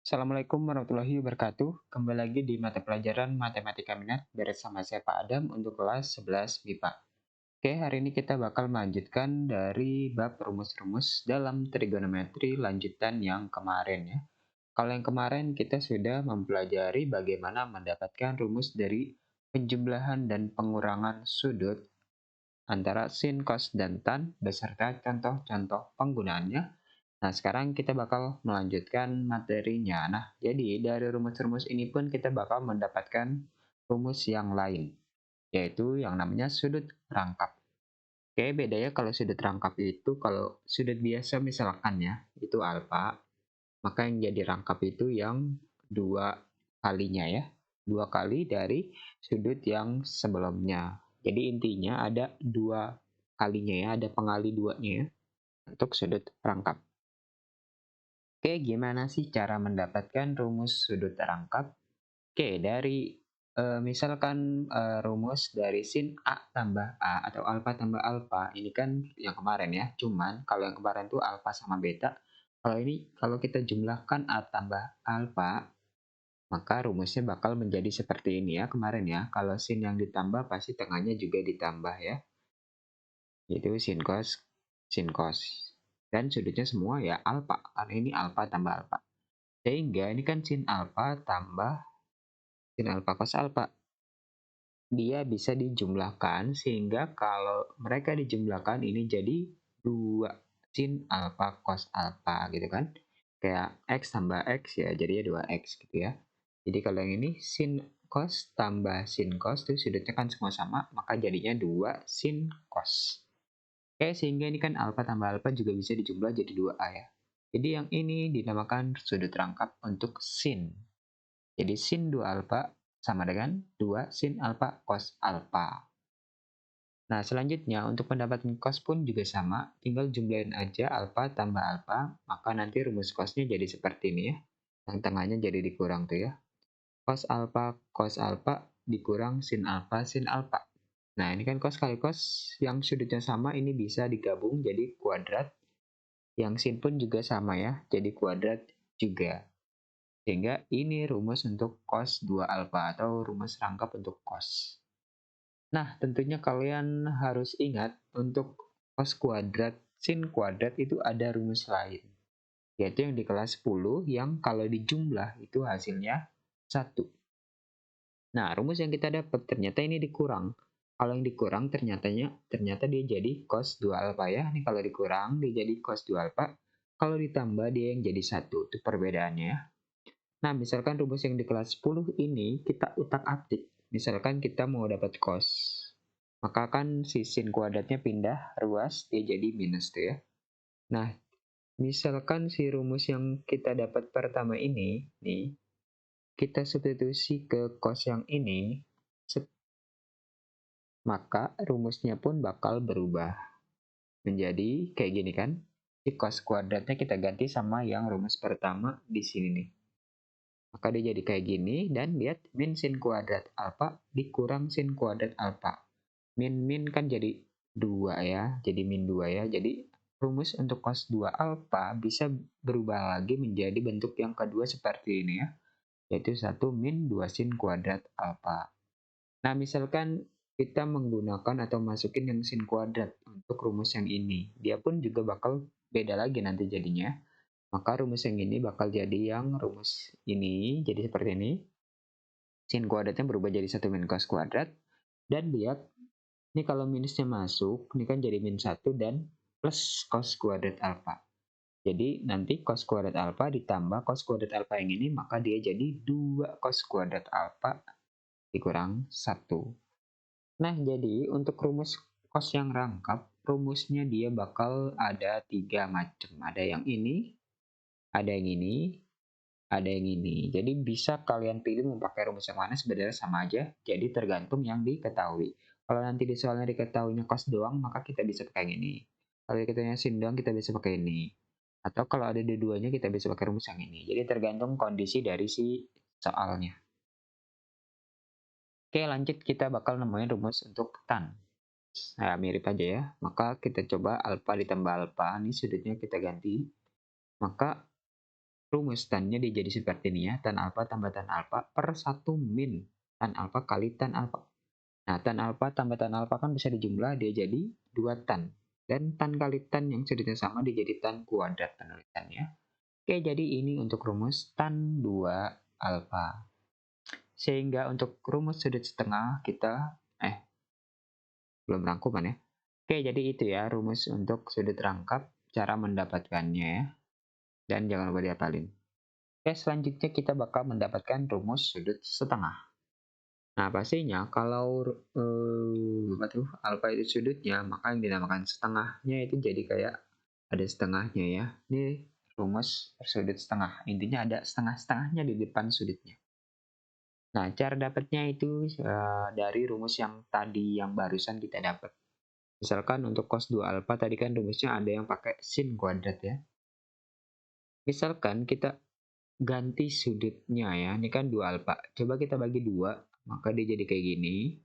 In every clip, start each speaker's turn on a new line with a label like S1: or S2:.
S1: Assalamualaikum warahmatullahi wabarakatuh. Kembali lagi di mata pelajaran Matematika Minat bersama saya Pak Adam untuk kelas 11 MIPA. Oke, hari ini kita bakal melanjutkan dari bab rumus-rumus dalam trigonometri lanjutan yang kemarin ya. Kalau yang kemarin kita sudah mempelajari bagaimana mendapatkan rumus dari penjumlahan dan pengurangan sudut antara sin, cos, dan tan beserta contoh-contoh penggunaannya. Nah, sekarang kita bakal melanjutkan materinya. Nah, jadi dari rumus-rumus ini pun kita bakal mendapatkan rumus yang lain, yaitu yang namanya sudut rangkap. Oke, bedanya kalau sudut rangkap itu, kalau sudut biasa misalkan ya, itu alfa, maka yang jadi rangkap itu yang dua kalinya ya. Dua kali dari sudut yang sebelumnya. Jadi intinya ada dua kalinya ya, ada pengali duanya ya, untuk sudut rangkap. Oke, gimana sih cara mendapatkan rumus sudut rangkap? Oke, dari misalkan rumus dari sin A tambah A atau alfa tambah alfa, ini kan yang kemarin ya. Cuman kalau yang kemarin tuh alfa sama beta. Kalau ini, kalau kita jumlahkan A tambah alfa, maka rumusnya bakal menjadi seperti ini ya kemarin ya. Kalau sin yang ditambah pasti tengahnya juga ditambah ya. Yaitu sin cos. Dan sudutnya semua ya alfa, karena ini alfa tambah alfa. Sehingga ini kan sin alfa tambah sin alfa cos alfa. Dia bisa dijumlahkan sehingga kalau mereka dijumlahkan ini jadi 2 sin alfa cos alfa gitu kan. Kayak x tambah x ya jadinya 2x gitu ya. Jadi kalau yang ini sin cos tambah sin cos itu sudutnya kan semua sama, maka jadinya 2 sin cos. Oke, sehingga ini kan alfa tambah alfa juga bisa dijumlah jadi 2a ya. Jadi yang ini dinamakan sudut rangkap untuk sin. Jadi sin 2 alfa sama dengan 2 sin alfa cos alfa. Nah, selanjutnya untuk pendapatan cos pun juga sama, tinggal jumlahin aja alfa tambah alfa, maka nanti rumus cosnya jadi seperti ini ya. Yang tengahnya jadi dikurang tuh ya. Cos alfa dikurang sin alfa. Nah, ini kan cos kali cos yang sudutnya sama ini bisa digabung jadi kuadrat. Yang sin pun juga sama ya, jadi kuadrat juga. Sehingga ini rumus untuk cos 2 alfa atau rumus rangkap untuk cos. Nah, tentunya kalian harus ingat untuk cos kuadrat, sin kuadrat itu ada rumus lain. Yaitu yang di kelas 10 yang kalau dijumlah itu hasilnya 1. Nah, rumus yang kita dapat ternyata ini dikurang. Kalau yang dikurang ternyata dia jadi cos 2 alfa ya. Ini kalau dikurang dia jadi cos 2 alfa. Kalau ditambah dia yang jadi 1. Itu perbedaannya ya. Nah, misalkan rumus yang di kelas 10 ini kita utak-atik. Misalkan kita mau dapat cos. Maka kan si sin kuadratnya pindah ruas, dia jadi minus tuh ya. Nah, misalkan si rumus yang kita dapat pertama ini, nih, kita substitusi ke cos yang ini, maka rumusnya pun bakal berubah. Menjadi kayak gini kan. Si cos kuadratnya kita ganti sama yang rumus pertama di sini nih. Maka dia jadi kayak gini, dan lihat min sin kuadrat alfa dikurang sin kuadrat alfa. Min kan jadi 2 ya, jadi min 2 ya. Jadi rumus untuk cos 2 alfa bisa berubah lagi menjadi bentuk yang kedua seperti ini ya, yaitu 1 min 2 sin kuadrat alfa. Nah, misalkan kita menggunakan atau masukin yang sin kuadrat untuk rumus yang ini, dia pun juga bakal beda lagi nanti jadinya. Maka rumus yang ini bakal jadi yang rumus ini, jadi seperti ini. Sin kuadratnya berubah jadi 1 min cos kuadrat. Dan lihat, ini kalau minusnya masuk, ini kan jadi min 1 dan plus cos kuadrat alfa. Jadi nanti cos kuadrat alfa ditambah cos kuadrat alfa yang ini, maka dia jadi 2 cos kuadrat alfa dikurang 1. Nah, jadi untuk rumus cos yang rangkap, rumusnya dia bakal ada 3 macam. Ada yang ini, ada yang ini, ada yang ini. Jadi bisa kalian pilih mau pakai rumus yang mana, sebenarnya sama aja. Jadi tergantung yang diketahui. Kalau nanti di soalnya diketahuinya cos doang, maka kita bisa pakai yang ini. Kalau diketahuinya sin doang, kita bisa pakai ini. Atau kalau ada dua-duanya, kita bisa pakai rumus yang ini. Jadi tergantung kondisi dari si soalnya. Oke, lanjut kita bakal nemuin rumus untuk tan. Nah, mirip aja ya. Maka kita coba alfa ditambah alfa. Ini sudutnya kita ganti. Maka rumus tannya dia jadi seperti ini ya, tan alfa tambah tan alfa per 1 min tan alfa kali tan alfa. Nah, tan alfa tambah tan alfa kan bisa dijumlah, dia jadi 2 tan. Dan tan kali tan yang sudutnya sama dia jadi tan kuadrat penulisannya. Oke, jadi ini untuk rumus tan 2 alfa. Sehingga untuk rumus sudut setengah kita, belum rangkuman ya. Oke, jadi itu ya rumus untuk sudut rangkap, cara mendapatkannya ya. Dan jangan lupa dihafalin. Oke, selanjutnya kita bakal mendapatkan rumus sudut setengah. Nah, pastinya kalau alfa itu sudutnya, maka yang dinamakan setengahnya itu jadi kayak ada setengahnya ya. Ini rumus sudut setengah. Intinya ada setengah-setengahnya di depan sudutnya. Nah, cara dapatnya itu dari rumus yang tadi yang barusan kita dapat. Misalkan untuk cos 2 alfa tadi kan rumusnya ada yang pakai sin kuadrat ya. Misalkan kita ganti sudutnya ya, ini kan 2 alfa. Coba kita bagi 2, maka dia jadi kayak gini.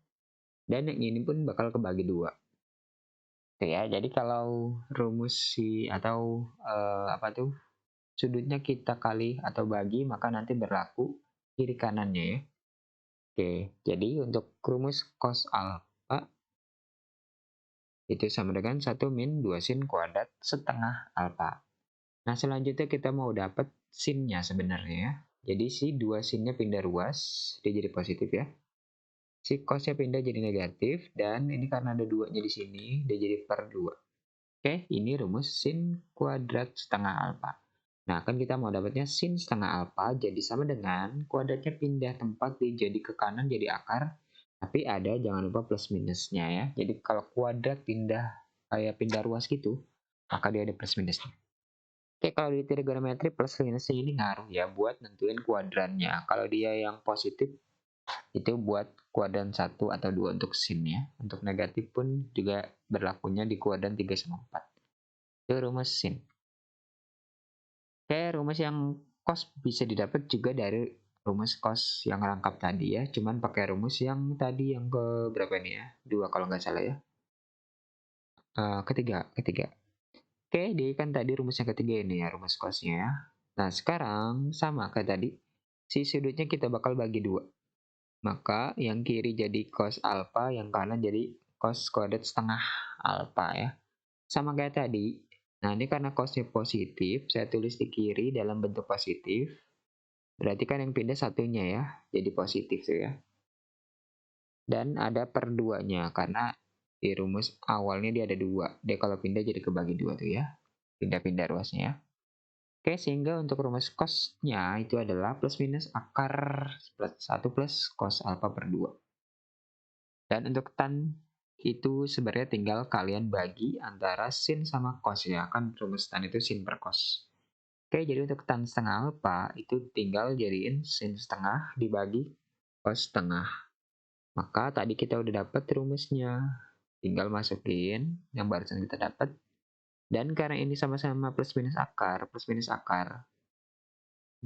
S1: Dan yang ini pun bakal kebagi 2. Oke ya, jadi kalau rumus atau sudutnya kita kali atau bagi, maka nanti berlaku kiri kanannya ya. Oke, jadi untuk rumus cos alfa itu sama dengan 1 min 2 sin kuadrat setengah alfa. Nah, selanjutnya kita mau dapat sinnya sebenarnya ya. Jadi si 2 sinnya pindah ruas, dia jadi positif ya. Si cosnya pindah jadi negatif, dan ini karena ada 2-nya di sini, dia jadi per 2. Oke, ini rumus sin kuadrat setengah alfa. Nah, kan kita mau dapatnya sin setengah alfa, jadi sama dengan kuadratnya pindah tempat, dia jadi ke kanan jadi akar, tapi ada jangan lupa plus minusnya ya. Jadi kalau kuadrat pindah kayak pindah ruas gitu, maka dia ada plus minusnya. Oke, kalau di trigonometri plus minusnya ini ngaruh ya buat nentuin kuadrannya. Kalau dia yang positif itu buat kuadran 1 atau 2 untuk sin ya. Untuk negatif pun juga berlakunya di kuadran 3 sama 4. Itu rumus sin. Oke, rumus yang cos bisa didapat juga dari rumus cos yang rangkap tadi ya. Cuman pakai rumus yang tadi yang ke berapa ini ya? 2 kalau nggak salah ya. Ketiga. Oke, dia kan tadi rumus yang ketiga ini ya, rumus cosnya ya. Nah, sekarang sama kayak tadi. Si sudutnya kita bakal bagi 2. Maka yang kiri jadi cos alfa, yang kanan jadi cos kuadrat setengah alfa ya. Sama kayak tadi. Nah, ini karena cosnya positif, saya tulis di kiri dalam bentuk positif. Berarti kan yang pindah satunya ya, jadi positif tuh ya. Dan ada per 2-nya, karena di rumus awalnya dia ada 2. Dia kalau pindah jadi kebagi 2 tuh ya. Pindah-pindah ruasnya ya. Oke, sehingga untuk rumus cos-nya itu adalah plus minus akar 1 plus cos alfa per 2. Dan untuk tan itu sebenarnya tinggal kalian bagi antara sin sama cos ya. Kan rumus tan itu sin per cos. Oke, jadi untuk tan setengah alfa itu tinggal jadiin sin setengah dibagi cos setengah. Maka tadi kita udah dapat rumusnya. Tinggal masukin yang barusan kita dapat. Dan karena ini sama-sama plus minus akar,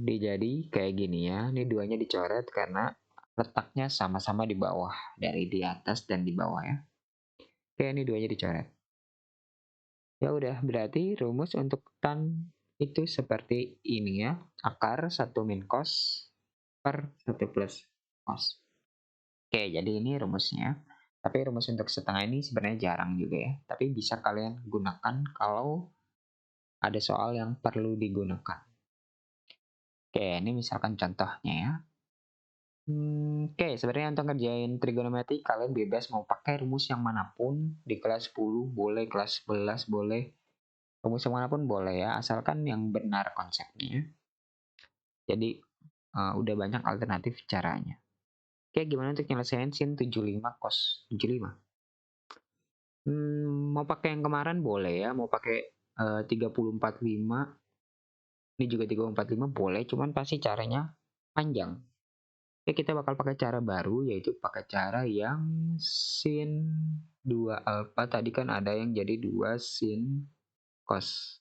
S1: jadi kayak gini ya. Ini duanya dicoret karena letaknya sama-sama di bawah, dari di atas dan di bawah ya. Oke, ini duanya dicoret. Ya udah, berarti rumus untuk tan itu seperti ini ya. Akar 1 min cos per 1 plus cos. Oke, jadi ini rumusnya. Tapi rumus untuk setengah ini sebenarnya jarang juga ya. Tapi bisa kalian gunakan kalau ada soal yang perlu digunakan. Oke, ini misalkan contohnya ya. Oke, sebenarnya untuk ngerjain trigonometri kalian bebas mau pakai rumus yang manapun. Di kelas 10 boleh, kelas 11 boleh. Rumus yang manapun boleh ya, asalkan yang benar konsepnya. Jadi udah banyak alternatif caranya. Oke, gimana untuk nyelesain sin 75 cos 75? Mau pakai yang kemarin boleh ya, mau pakai 3045, ini juga 3045 boleh, cuman pasti caranya panjang. Oke, kita bakal pakai cara baru, yaitu pakai cara yang sin 2 alfa. Tadi kan ada yang jadi 2 sin cos.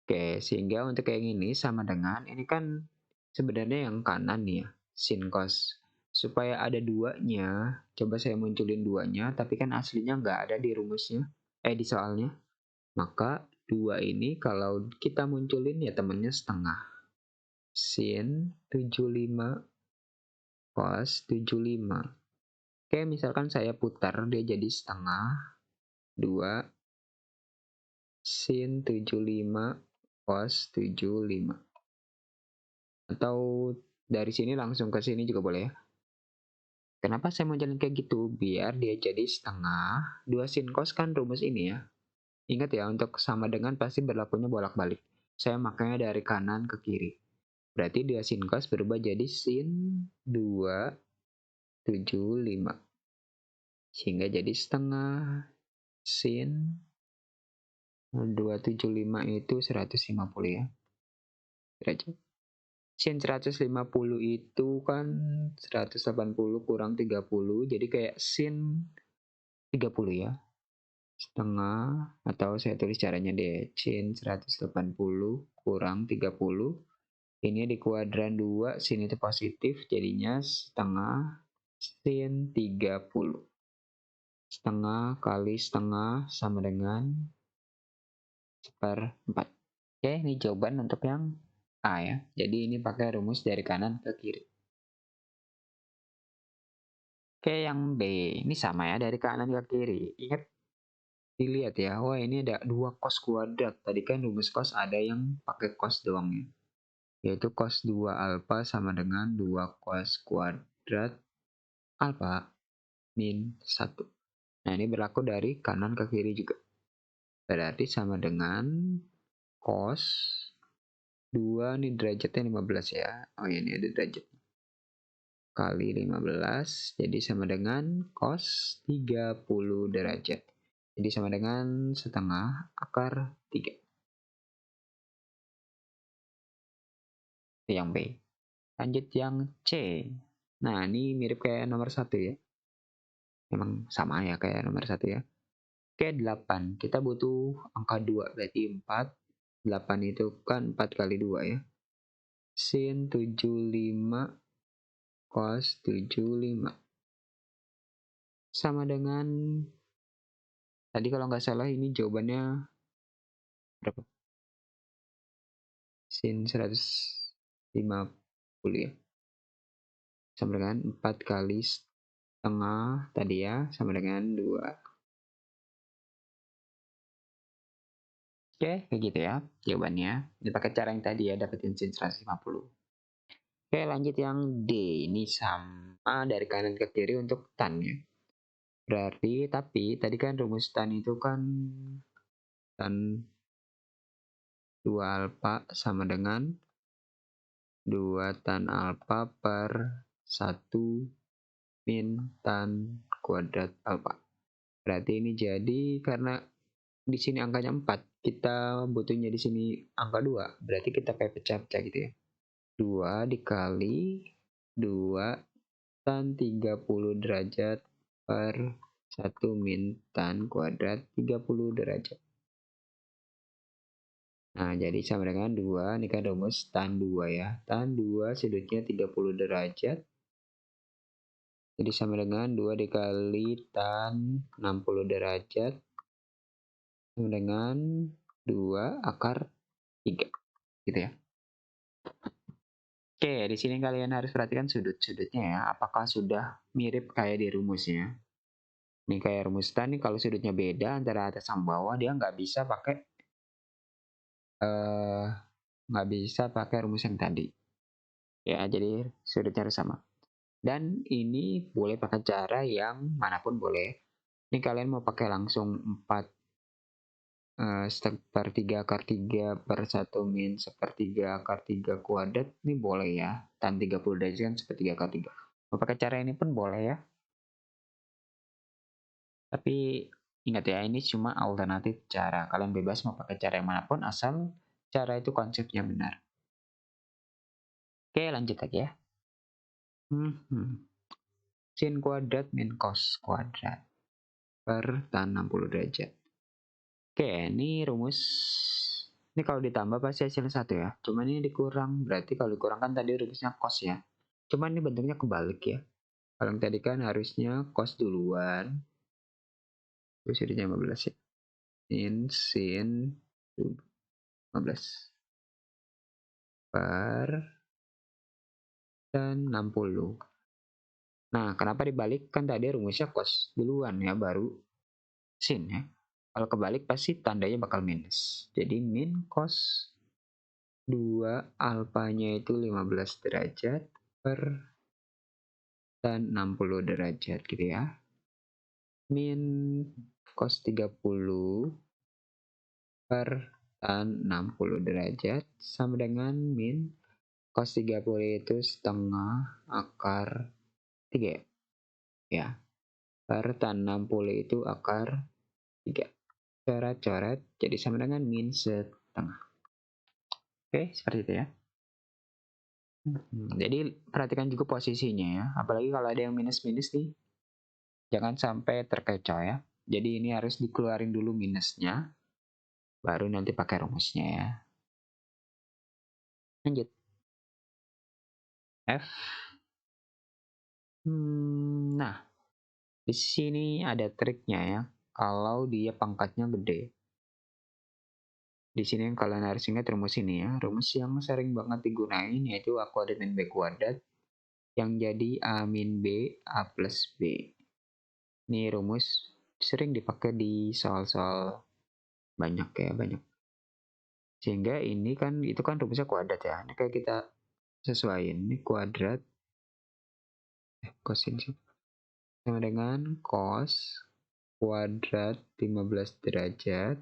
S1: Oke, sehingga untuk yang ini sama dengan, ini kan sebenarnya yang kanan nih ya, sin cos. Supaya ada duanya, coba saya munculin duanya, tapi kan aslinya nggak ada di rumusnya, di soalnya. Maka 2 ini kalau kita munculin ya temennya setengah. Sin 75 cos 75. Oke, misalkan saya putar dia jadi setengah 2 sin 75 cos 75. Atau dari sini langsung ke sini juga boleh ya. Kenapa saya mau jalan kayak gitu? Biar dia jadi setengah 2 sin cos kan rumus ini ya. Ingat ya, untuk sama dengan pasti berlakunya bolak-balik. Saya makanya dari kanan ke kiri. Berarti 2 sin cos berubah jadi sin 275. Sehingga jadi setengah sin 275 itu 150 ya. Derajat. Sin 150 itu kan 180 kurang 30, jadi kayak sin 30 ya. Setengah, atau saya tulis caranya deh, sin 180 kurang 30. Ini di kuadran 2, sin itu positif, jadinya setengah sin 30. Setengah kali setengah sama dengan seperempat. Oke, ini jawaban untuk yang A ya. Jadi ini pakai rumus dari kanan ke kiri. Oke, yang B. Ini sama ya, dari kanan ke kiri. Ingat, dilihat ya. Wah, ini ada 2 cos kuadrat. Tadi kan rumus cos ada yang pakai cos doang ya. Yaitu cos 2 alfa sama dengan 2 cos kuadrat alfa min 1. Nah, ini berlaku dari kanan ke kiri juga. Berarti sama dengan cos 2, ini derajatnya 15 ya. Oh ya, ini ada derajat. Kali 15, jadi sama dengan cos 30 derajat. Jadi sama dengan setengah akar 3. Itu yang B. Lanjut yang C. Nah, ini mirip kayak nomor 1 ya. Memang sama ya kayak nomor 1 ya. Oke, 8. Kita butuh angka 2, berarti 4. 8 itu kan 4 kali 2 ya. Sin 75 cos 75. Sama dengan, tadi kalau nggak salah ini jawabannya berapa? Sin 150 ya. Sama dengan 4 kali setengah tadi ya, sama dengan 2. Oke, kayak gitu ya jawabannya. Dipakai cara yang tadi ya, dapetin sin 150. Oke, lanjut yang D. Ini sama dari kanan ke kiri untuk tan ya. Berarti, tapi tadi kan rumus tan itu kan tan 2 alfa sama dengan 2 tan alfa per 1 min tan kuadrat alfa. Berarti ini jadi karena di sini angkanya 4, kita butuhnya di sini angka 2, berarti kita kayak pecah-pecah gitu ya. 2 dikali 2 tan 30 derajat per 1 min tan kuadrat 30 derajat. Nah, jadi sama dengan 2, ini kan rumus tan 2 ya. Tan 2 sudutnya 30 derajat. Jadi sama dengan 2 dikali tan 60 derajat sama dengan 2 akar 3. Gitu ya. Oke, di sini kalian harus perhatikan sudut-sudutnya ya. Apakah sudah mirip kayak di rumusnya? Ini kayak rumus tan nih, kalau sudutnya beda antara atas sama bawah, dia nggak bisa pakai rumus yang tadi. Ya, jadi sudutnya harus sama. Dan ini boleh pakai cara yang manapun boleh. Ini kalian mau pakai langsung 4 sepertiga akar 3 per 1 min sepertiga akar 3 kuadrat, ini boleh ya. Tan 30 derajat kan sepertiga akar 3. Mau pakai cara ini pun boleh ya. Tapi ingat ya, ini cuma alternatif cara. Kalian bebas mau pakai cara yang manapun asal cara itu konsepnya benar. Oke, lanjut lagi ya. Sin kuadrat min cos kuadrat per tan 60 derajat. Oke, ini rumus. Ini kalau ditambah pasti hasilnya 1 ya. Cuman ini dikurang. Berarti kalau dikurangkan tadi rumusnya cos ya. Cuman ini bentuknya kebalik ya. Kalau yang tadi kan harusnya cos duluan. Terus jadinya 15 ya. Sin 15 per tan 60. Nah, kenapa dibalik? Kan tadi rumusnya cos duluan ya, baru sin ya. Kalau kebalik pasti tandanya bakal minus. Jadi min cos 2 alfanya itu 15 derajat per tan 60 derajat gitu ya. Min cos 30 per tan 60 derajat sama dengan min cos 30 itu setengah akar 3 ya. Per tan 60 itu akar 3. Coret-coret jadi sama dengan min setengah. Oke, seperti itu ya. Jadi perhatikan juga posisinya ya. Apalagi kalau ada yang minus-minus nih, jangan sampai terkecoh ya. Jadi ini harus dikeluarin dulu minusnya, baru nanti pakai rumusnya ya. Lanjut. F. Nah, di sini ada triknya ya. Kalau dia pangkatnya gede. Di sini yang kalian harus ingat rumus ini ya. Rumus yang sering banget digunain yaitu A kuadrat min B kuadrat yang jadi A min B A plus B. Ini rumus sering dipakai di soal-soal banyak ya, banyak. Sehingga ini kan, itu kan rumusnya kuadrat ya. Ini kayak kita sesuaiin. Ini kuadrat, cos ini sama dengan cos kuadrat 15 derajat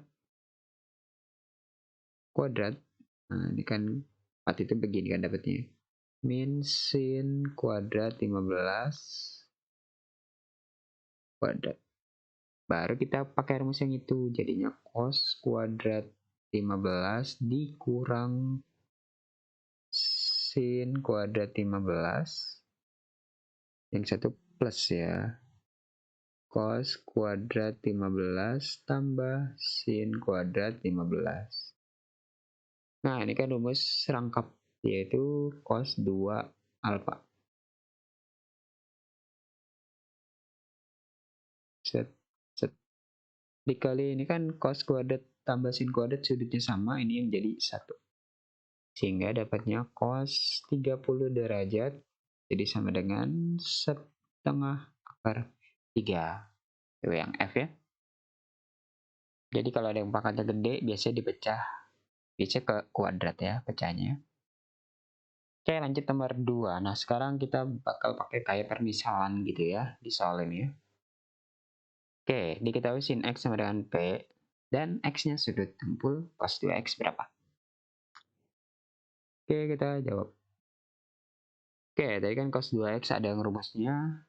S1: kuadrat. Nah, ini kan 4 itu begini kan dapatnya. Min sin kuadrat 15 kuadrat. Baru kita pakai rumus yang itu. Jadinya cos kuadrat 15 dikurang sin kuadrat 15. Yang satu plus ya. Cos kuadrat 15 tambah sin kuadrat 15. Nah, ini kan rumus rangkap, yaitu cos 2 alfa. Set, set. Dikali ini kan cos kuadrat tambah sin kuadrat sudutnya sama, ini yang jadi 1. Sehingga dapatnya cos 30 derajat, jadi sama dengan setengah akar 3. Itu yang F ya. Jadi kalau ada yang pangkatnya gede, biasanya dipecah. Biasanya ke kuadrat ya, pecahnya. Oke, lanjut nomor 2. Nah, sekarang kita bakal pakai kayak permisalan gitu ya, di soal ini ya. Oke, diketahui sin X sama dengan P, dan X-nya sudut tumpul, cos 2X berapa? Oke, kita jawab. Oke, tadi kan cos 2X ada yang rumusnya,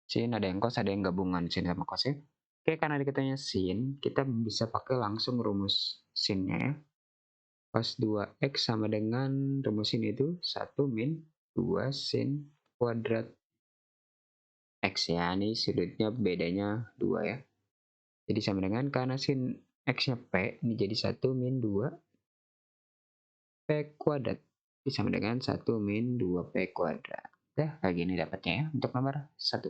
S1: sin ada yang cos, ada yang gabungan sin sama cos ya. Oke, karena diketanya sin, kita bisa pakai langsung rumus sinnya ya. Cos 2X sama dengan rumus sin itu 1 min 2 sin kuadrat X ya. Ini sudutnya bedanya 2 ya. Jadi sama dengan karena sin X-nya P, ini jadi 1 min 2 P kuadrat. Ini sama dengan 1 min 2 P kuadrat. Nah, kayak gini dapatnya ya untuk nomor 1.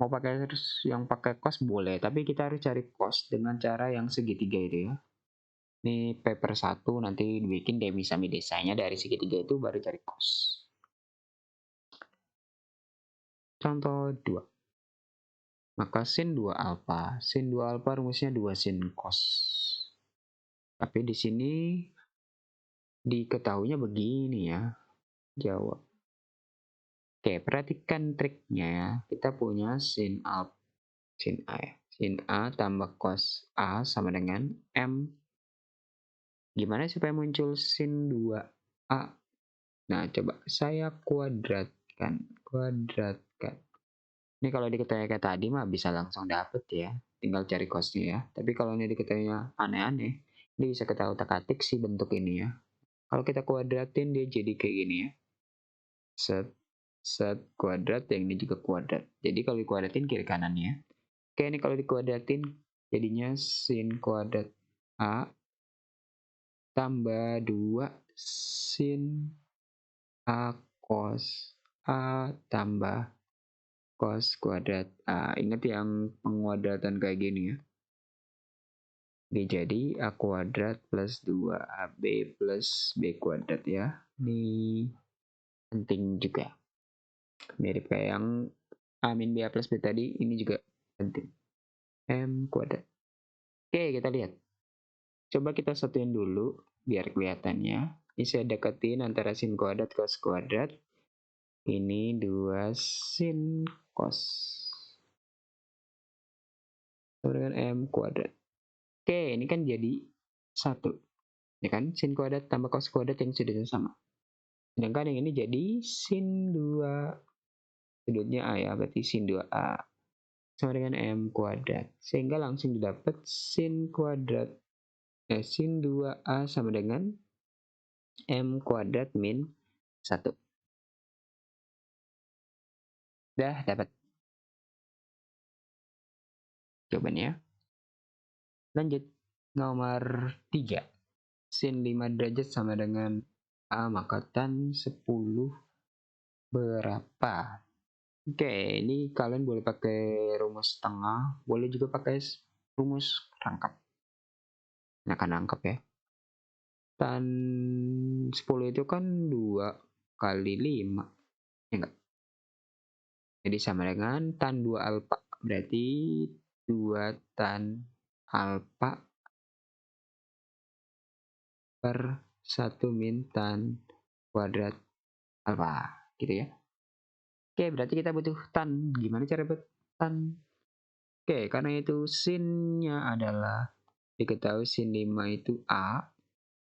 S1: Mau pakai terus yang pakai cos boleh, tapi kita harus cari cos dengan cara yang segitiga itu ya. Ini paper 1 nanti dibikin demisami desanya dari segitiga itu baru cari cos. Contoh 2. Maka sin 2 alfa. Sin 2 alfa rumusnya 2 sin cos. Tapi di sini diketahuinya begini ya. Jawab. Oke, perhatikan triknya ya. Kita punya sin A ya. Sin A tambah cos A sama dengan M. Gimana supaya muncul sin 2A? Nah, coba saya kuadratkan. Ini kalau diketahui kayak tadi mah bisa langsung dapet ya. Tinggal cari cosnya ya. Tapi kalau ini diketahuinya aneh-aneh, ini bisa kita otak-atik sih bentuk ini ya. Kalau kita kuadratin dia jadi kayak gini ya. Set kuadrat, yang ini juga kuadrat. Jadi kalau dikuadratin kiri kanannya. Oke, ini kalau dikuadratin jadinya sin kuadrat A tambah 2 sin A cos A tambah cos kuadrat A. Ingat yang penguadratan kayak gini ya. Ini jadi A kuadrat plus 2AB plus B kuadrat ya. Ini penting juga. Mirip kayak yang A min B A plus B tadi, ini juga penting. M kuadrat. Oke, kita lihat. Coba kita satuin dulu biar kelihatannya. Ini saya deketin antara sin kuadrat cos kuadrat. Ini 2 sin cos. Sama dengan M kuadrat. Oke, ini kan jadi 1. Ya kan? Sin kuadrat tambah cos kuadrat yang sudutnya sama. Sedangkan yang ini jadi sin 2. Sudutnya A ya, berarti sin 2A. Sama dengan M kuadrat. Sehingga langsung didapat sin kuadrat. Sin 2A sama dengan M kuadrat min 1. Dah dapat jawabannya. Lanjut. Nomor 3. Sin 5 derajat sama dengan A, maka tan 10 berapa? Oke, ini kalian boleh pakai rumus tengah, boleh juga pakai rumus rangkap. Nah, kan rangkap ya. Tan 10 itu kan 2 kali 5. Ya enggak? Jadi sama dengan tan 2 alfa. Berarti 2 tan alfa per 1 min tan kuadrat alfa. Gitu ya. Oke, berarti kita butuh tan. Gimana cara buat tan? Oke, karena itu sinnya adalah diketahui sin 5 itu A.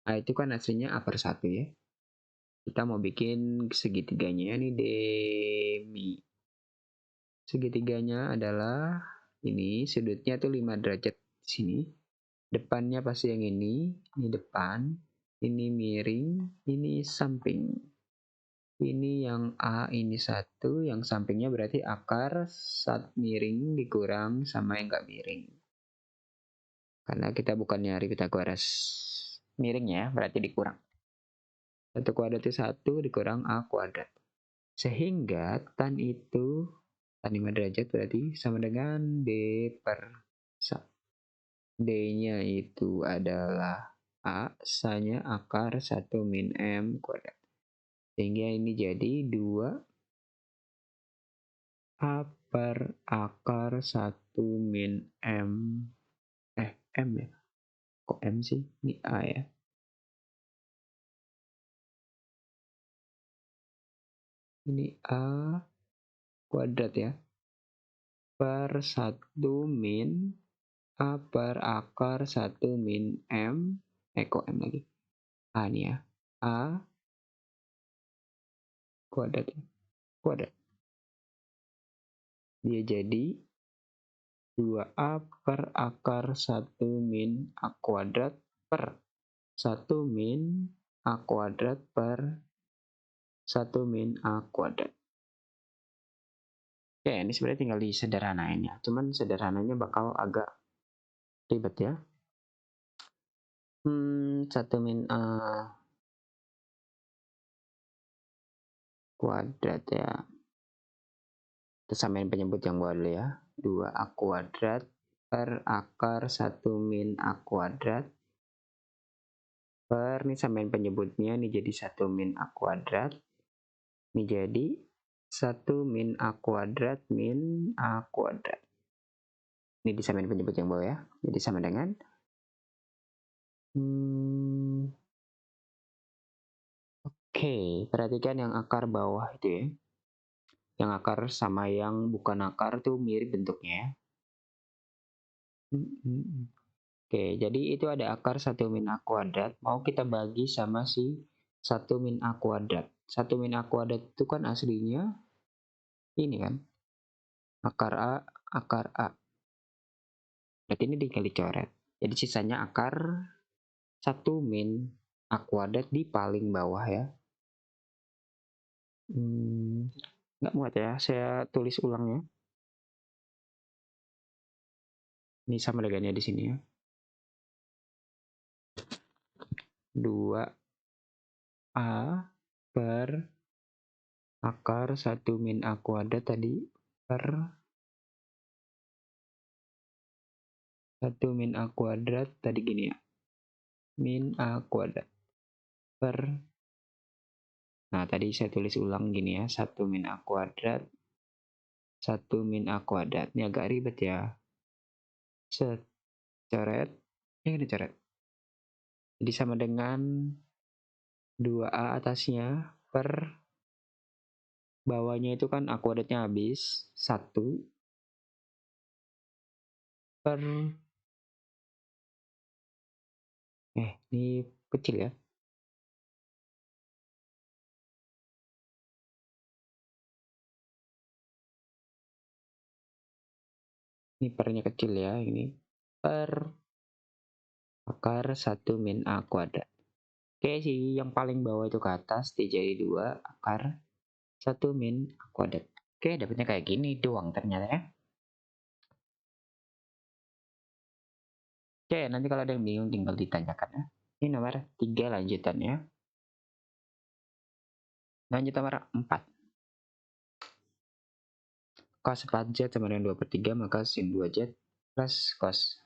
S1: A itu kan aslinya A per 1 ya. Kita mau bikin segitiganya ini demi. Segitiganya adalah ini, sudutnya tuh 5 derajat di sini. Depannya pasti yang ini depan, ini miring, ini samping. Ini yang A, ini 1, yang sampingnya berarti akar miring dikurang sama yang nggak miring. Karena kita bukan nyari Pitagoras miring ya, berarti dikurang. 1 kuadrat itu 1 dikurang A kuadrat. Sehingga tan itu, tan 5 derajat berarti sama dengan D per 1. D-nya itu adalah A, S-nya akar 1 min M kuadrat. Sehingga ini jadi 2 A per akar 1 min M. M ya? Kok M sih? Ini A ya? Ini A kuadrat ya. Per 1 min A per akar 1 min M. Kok M lagi? A nih ya. A kuadrat ya. Kuadrat. Dia jadi 2A per akar 1 min A kuadrat per 1 min A kuadrat per 1 min A kuadrat. Oke, ini sebenarnya tinggal disederhanain ya. Cuman sederhananya bakal agak ribet ya. 1 min A kuadrat ya. Kita samain penyebut yang bawah dulu ya. 2A kuadrat per akar 1 min A kuadrat per, ini samain penyebutnya, ini jadi 1 min A kuadrat. Ini jadi 1 min A kuadrat min A kuadrat. Ini disamain penyebut yang bawah ya. Jadi sama dengan Oke, perhatikan yang akar bawah itu ya. Yang akar sama yang bukan akar tuh mirip bentuknya ya. Oke, jadi itu ada akar 1 min A kuadrat. Mau kita bagi sama si 1 min A kuadrat. 1 min A kuadrat itu kan aslinya ini kan. Akar A, akar A. Berarti ini tinggal dicoret. Jadi sisanya akar 1 min A kuadrat di paling bawah ya. Nggak muat ya, saya tulis ulang ya. Ini sama dengannya di sini ya. 2A per akar 1 min A kuadrat tadi per 1 min A kuadrat tadi gini ya. Min A kuadrat per, nah tadi saya tulis ulang gini ya, 1 min A kuadrat, 1 min A kuadrat. Ini agak ribet ya. Set, coret, ini coret. Jadi sama dengan 2A atasnya per bawahnya itu kan A kuadratnya habis, 1 per, ini kecil ya. Ini pernya kecil ya, ini per akar 1 min A kuadrat. Oke, sih yang paling bawah itu ke atas dijadi 2 akar 1 min A kuadrat. Oke, dapatnya kayak gini doang ternyata ya. Oke, nanti kalau ada yang bingung tinggal ditanyakan ya. Ini nomor 3 lanjutannya. Lanjut nomor 4. Cos 4Z sama dengan 2/3, maka sin 2Z plus cos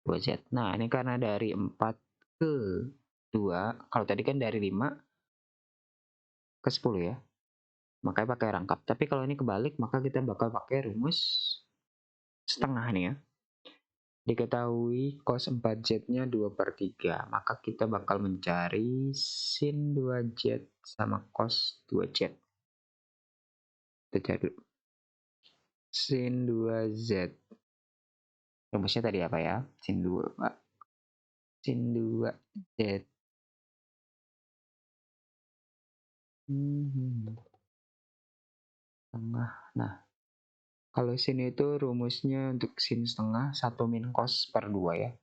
S1: 2Z. Nah, ini karena dari 4 ke 2, kalau tadi kan dari 5 ke 10 ya. Makanya pakai rangkap. Tapi kalau ini kebalik, maka kita bakal pakai rumus setengah nih ya. Diketahui cos 4Z-nya 2/3, maka kita bakal mencari sin 2Z sama cos 2Z. Kita cari dulu. Sin 2Z. Rumusnya tadi apa ya? Sin 2, Pak. Sin 2Z. Setengah. Nah, kalau sin itu rumusnya untuk sin setengah 1 min cos per 2 ya.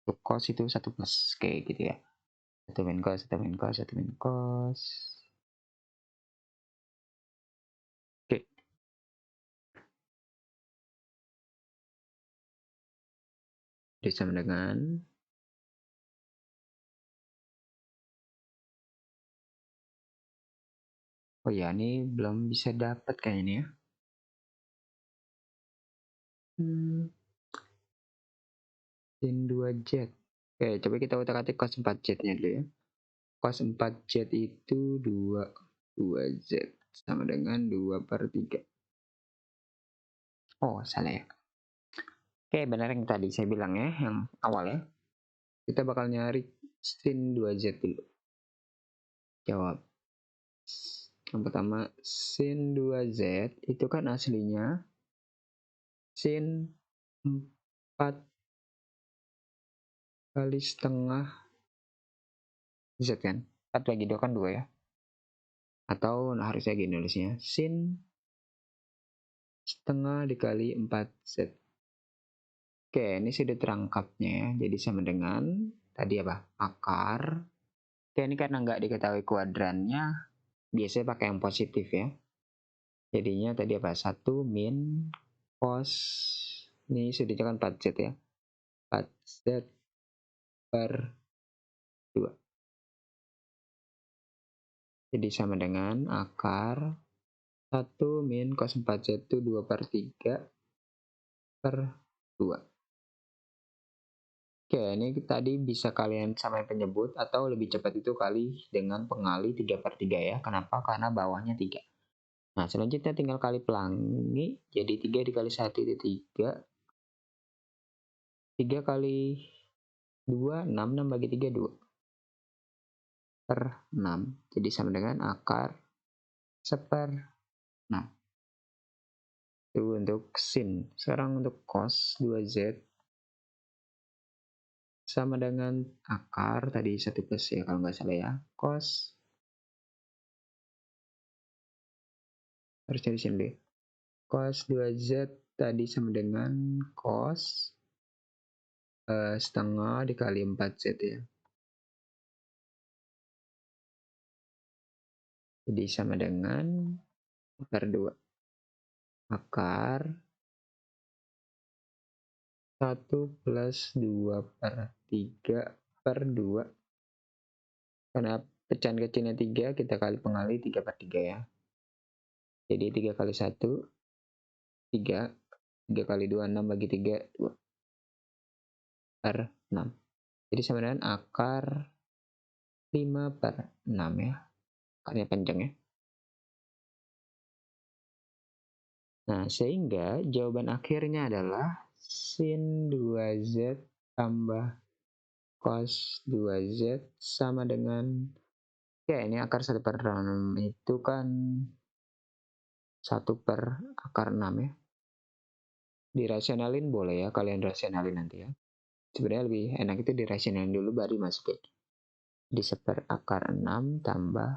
S1: Untuk cos itu 1 plus, kayak gitu ya. 1 min cos, 1 min cos, 1 min cos. Oke. Jadi sama dengan, oh ya, ini belum bisa dapat kayaknya ya. Sin 2Z. Oke, coba kita utak-atik cos 4Z-nya dulu ya. Cos 4Z itu 2Z sama dengan 2/3. Oh, salah ya. Oke, benar yang tadi saya bilang ya, yang awal ya. Kita bakal nyari sin 2Z dulu. Jawab. Yang pertama, sin 2Z itu kan aslinya sin 4 kali setengah Z kan? 4 bagi 2 kan 2 ya. Atau harusnya gini nulisnya, sin setengah dikali 4Z. Oke, ini sudah terangkapnya ya. Jadi sama dengan tadi apa? Akar. Oke, ini karena nggak diketahui kuadrannya, biasanya pakai yang positif ya. Jadinya tadi apa? 1 min cos, ini sudah kan 4Z ya. 4Z per 2. Jadi sama dengan akar 1 min cos 4Z itu 2/3 per 2. Oke, ini tadi bisa kalian samain penyebut atau lebih cepat itu kali dengan pengali 3/3 ya. Kenapa? Karena bawahnya 3. Nah, selanjutnya tinggal kali pelangi. Jadi 3 dikali 1 itu 3. 3 kali 2, 6. 6 bagi 3, 2. Per 6. Jadi sama dengan akar 1/6. Itu untuk sin. Sekarang untuk cos 2Z. Sama dengan akar, tadi 1 plus ya kalau nggak salah ya. Cos. Harus cari sini deh. Cos 2Z tadi sama dengan cos setengah dikali 4Z ya. Jadi sama dengan akar 2. Akar 1 plus 2/3 per 2. Karena pecahan kecilnya 3, kita kali pengali 3/3 ya. Jadi 3 kali 1, 3. 3 kali 2, 6 bagi 3, 2. per 6. Jadi sama dengan akar 5 per 6 ya. Akarnya panjang ya. Nah, sehingga jawaban akhirnya adalah sin 2Z tambah cos 2Z sama dengan, ya ini akar 1 per 6 itu kan 1 per akar 6 ya. Dirasionalin boleh ya, kalian rasionalin nanti ya. Sebenarnya lebih enak itu dirasionalin dulu baru dimasukin. Di 1 akar 6 tambah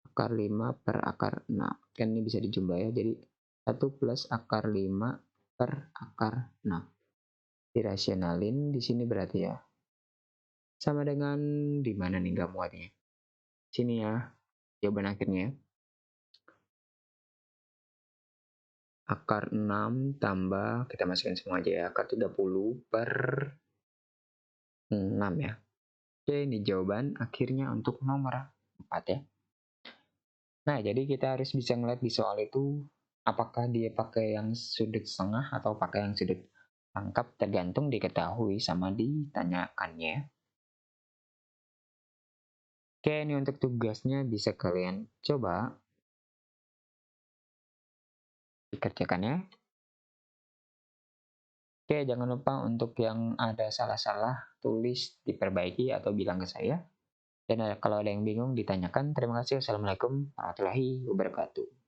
S1: akar 5 per akar 6. Kan ini bisa dijumlah ya, jadi 1 plus akar 5 per akar 6. Dirasionalin di sini berarti ya. Sama dengan di mana nih nggak muatnya? Sini ya, jawaban akhirnya. Akar 6 tambah, kita masukin semua aja ya, akar 30 per 6 ya. Oke, ini jawaban akhirnya untuk nomor 4 ya. Nah, jadi kita harus bisa ngeliat di soal itu apakah dia pakai yang sudut setengah atau pakai yang sudut lengkap, tergantung diketahui sama ditanyakannya. Oke, ini untuk tugasnya bisa kalian coba dikerjakan ya. Oke, jangan lupa untuk yang ada salah-salah tulis diperbaiki atau bilang ke saya. Dan kalau ada yang bingung ditanyakan. Terima kasih. Wassalamualaikum warahmatullahi wabarakatuh.